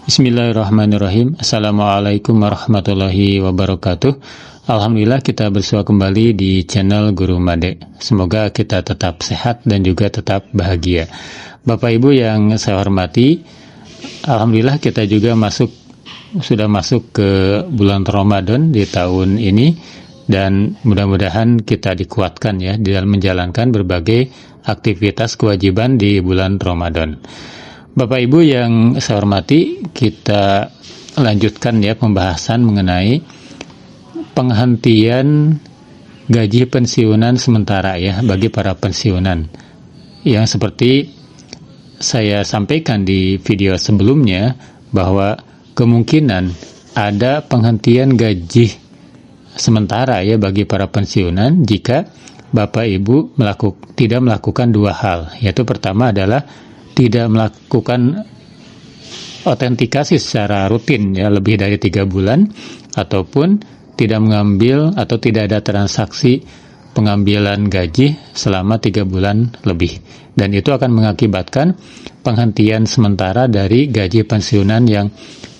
Bismillahirrahmanirrahim. Assalamualaikum warahmatullahi wabarakatuh. Alhamdulillah kita bersua kembali di channel Guru Made. Semoga kita tetap sehat dan juga tetap bahagia. Bapak Ibu yang saya hormati, alhamdulillah kita juga sudah masuk ke bulan Ramadan di tahun ini, dan mudah-mudahan kita dikuatkan ya di dalam menjalankan berbagai aktivitas kewajiban di bulan Ramadan. Bapak Ibu yang saya hormati, kita lanjutkan ya pembahasan mengenai penghentian gaji pensiunan sementara ya bagi para pensiunan. Yang seperti saya sampaikan di video sebelumnya, bahwa kemungkinan ada penghentian gaji sementara ya bagi para pensiunan jika Bapak Ibu tidak melakukan dua hal, yaitu pertama adalah tidak melakukan autentikasi secara rutin ya lebih dari 3 bulan, ataupun tidak mengambil atau tidak ada transaksi pengambilan gaji selama 3 bulan lebih, dan itu akan mengakibatkan penghentian sementara dari gaji pensiunan yang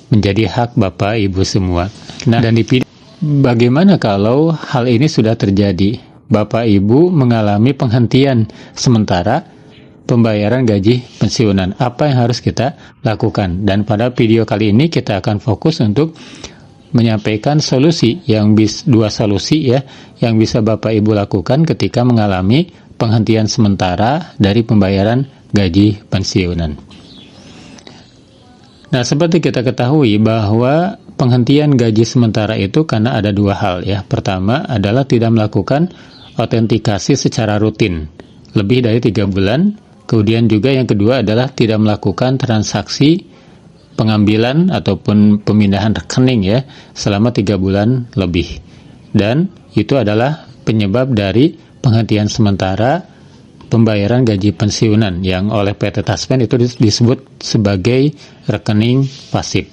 menjadi hak Bapak Ibu semua. Nah, dan bagaimana kalau hal ini sudah terjadi? Bapak Ibu mengalami penghentian sementara pembayaran gaji pensiunan. Apa yang harus kita lakukan? Dan pada video kali ini kita akan fokus untuk menyampaikan solusi dua solusi ya yang bisa Bapak Ibu lakukan ketika mengalami penghentian sementara dari pembayaran gaji pensiunan. Nah, seperti kita ketahui bahwa penghentian gaji sementara itu karena ada dua hal ya. Pertama adalah tidak melakukan autentikasi secara rutin lebih dari 3 bulan. Kemudian juga yang kedua adalah tidak melakukan transaksi pengambilan ataupun pemindahan rekening ya selama 3 bulan lebih. Dan itu adalah penyebab dari penghentian sementara pembayaran gaji pensiunan yang oleh PT Taspen itu disebut sebagai rekening pasif.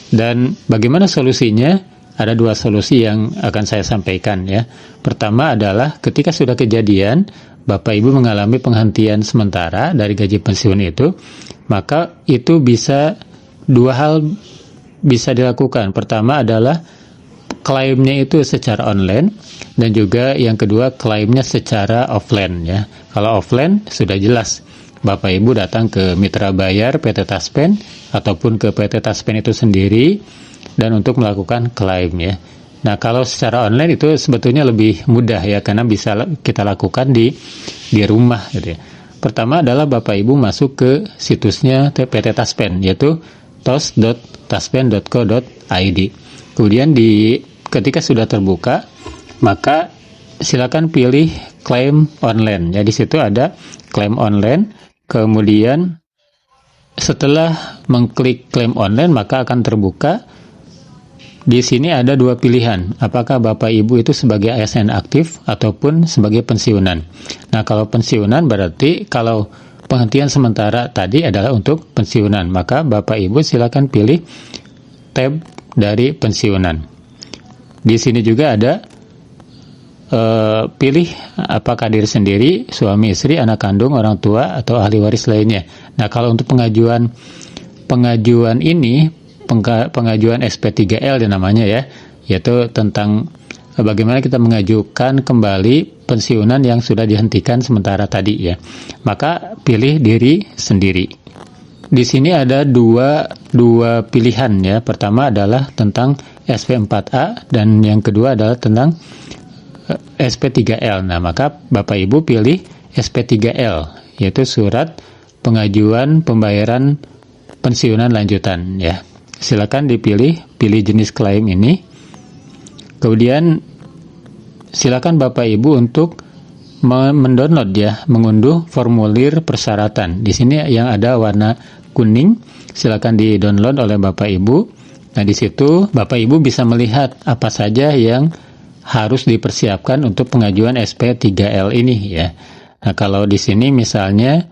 Dan bagaimana solusinya? Ada dua solusi yang akan saya sampaikan ya. Pertama adalah ketika sudah kejadian Bapak Ibu mengalami penghentian sementara dari gaji pensiun itu, maka itu dua hal bisa dilakukan. Pertama adalah klaimnya itu secara online, dan juga yang kedua klaimnya secara offline ya. Kalau offline sudah jelas, Bapak Ibu datang ke mitra bayar PT Taspen ataupun ke PT Taspen itu sendiri dan untuk melakukan klaim ya. Nah, kalau secara online itu sebetulnya lebih mudah ya, karena bisa kita lakukan di rumah gitu ya. Pertama adalah Bapak Ibu masuk ke situsnya PT Taspen, yaitu tos.taspen.co.id. Kemudian ketika sudah terbuka, maka silakan pilih klaim online. Ya, di situ ada klaim online. Kemudian setelah mengklik klaim online, maka akan terbuka. Di sini ada dua pilihan, apakah Bapak Ibu itu sebagai ASN aktif ataupun sebagai pensiunan. Nah, kalau pensiunan berarti kalau penghentian sementara tadi adalah untuk pensiunan, maka Bapak Ibu silakan pilih tab dari pensiunan. Di sini juga ada pilih apakah diri sendiri, suami istri, anak kandung, orang tua, atau ahli waris lainnya. Nah, kalau untuk pengajuan ini, pengajuan SP3L namanya ya, yaitu tentang bagaimana kita mengajukan kembali pensiunan yang sudah dihentikan sementara tadi ya. Maka pilih diri sendiri. Di sini ada dua pilihan ya. Pertama adalah tentang SP4A dan yang kedua adalah tentang SP3L. Nah, maka Bapak Ibu pilih SP3L, yaitu surat pengajuan pembayaran pensiunan lanjutan ya. Silakan pilih jenis klaim ini. Kemudian silakan Bapak Ibu untuk mendownload ya, mengunduh formulir persyaratan. Di sini yang ada warna kuning, silakan di-download oleh Bapak Ibu. Nah, di situ Bapak Ibu bisa melihat apa saja yang harus dipersiapkan untuk pengajuan SP3L ini ya. Nah, kalau di sini misalnya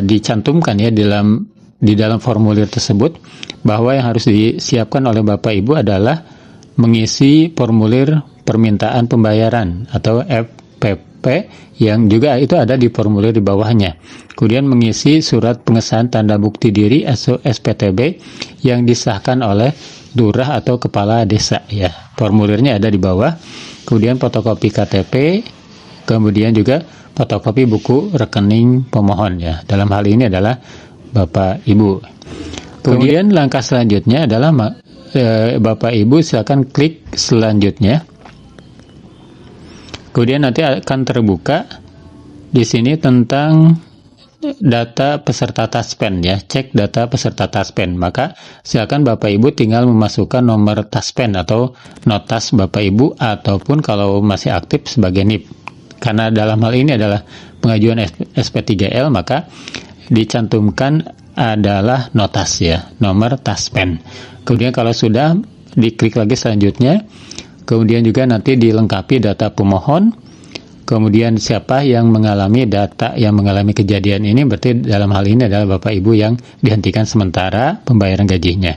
dicantumkan ya di dalam formulir tersebut bahwa yang harus disiapkan oleh Bapak Ibu adalah mengisi formulir permintaan pembayaran atau FPP yang juga itu ada di formulir di bawahnya. Kemudian mengisi surat pengesahan tanda bukti diri atau SPTB yang disahkan oleh lurah atau kepala desa ya. Formulirnya ada di bawah. Kemudian fotokopi KTP, kemudian juga fotokopi buku rekening pemohon ya. Dalam hal ini adalah Bapak Ibu. Kemudian langkah selanjutnya adalah Bapak Ibu silakan klik selanjutnya. Kemudian nanti akan terbuka di sini tentang data peserta taspen ya, cek data peserta taspen. Maka silakan Bapak Ibu tinggal memasukkan nomor taspen atau notas Bapak Ibu ataupun kalau masih aktif sebagai NIP. Karena dalam hal ini adalah pengajuan SP3L, maka dicantumkan adalah notas ya, nomor taspen. Kemudian kalau sudah diklik lagi selanjutnya, kemudian juga nanti dilengkapi data pemohon. Kemudian siapa yang mengalami kejadian ini, berarti dalam hal ini adalah Bapak Ibu yang dihentikan sementara pembayaran gajinya.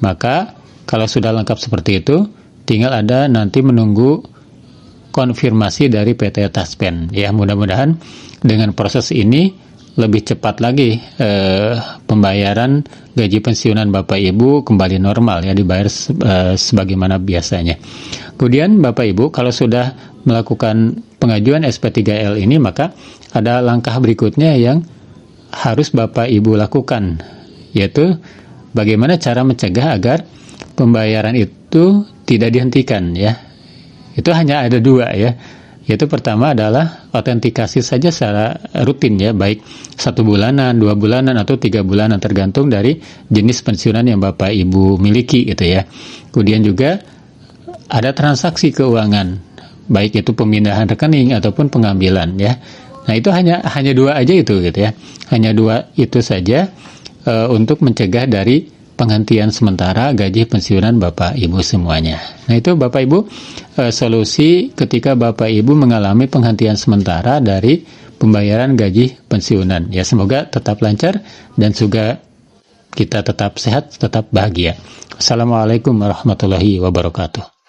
Maka kalau sudah lengkap seperti itu, tinggal ada nanti menunggu konfirmasi dari PT Taspen. Ya, mudah-mudahan dengan proses ini lebih cepat lagi pembayaran gaji pensiunan Bapak Ibu kembali normal ya, dibayar sebagaimana biasanya. Kemudian Bapak Ibu kalau sudah melakukan pengajuan SP3L ini, maka ada langkah berikutnya yang harus Bapak Ibu lakukan, yaitu bagaimana cara mencegah agar pembayaran itu tidak dihentikan ya. Itu hanya ada dua ya. Yaitu pertama adalah autentikasi saja secara rutin ya, baik 1 bulanan, 2 bulanan atau 3 bulanan tergantung dari jenis pensiunan yang Bapak Ibu miliki gitu ya. Kemudian juga ada transaksi keuangan, baik itu pemindahan rekening ataupun pengambilan ya. Nah, itu hanya dua aja itu gitu ya. Hanya dua itu saja untuk mencegah dari penghentian sementara gaji pensiunan Bapak Ibu semuanya. Nah, itu Bapak Ibu solusi ketika Bapak Ibu mengalami penghentian sementara dari pembayaran gaji pensiunan. Ya, semoga tetap lancar dan juga kita tetap sehat, tetap bahagia. Assalamualaikum warahmatullahi wabarakatuh.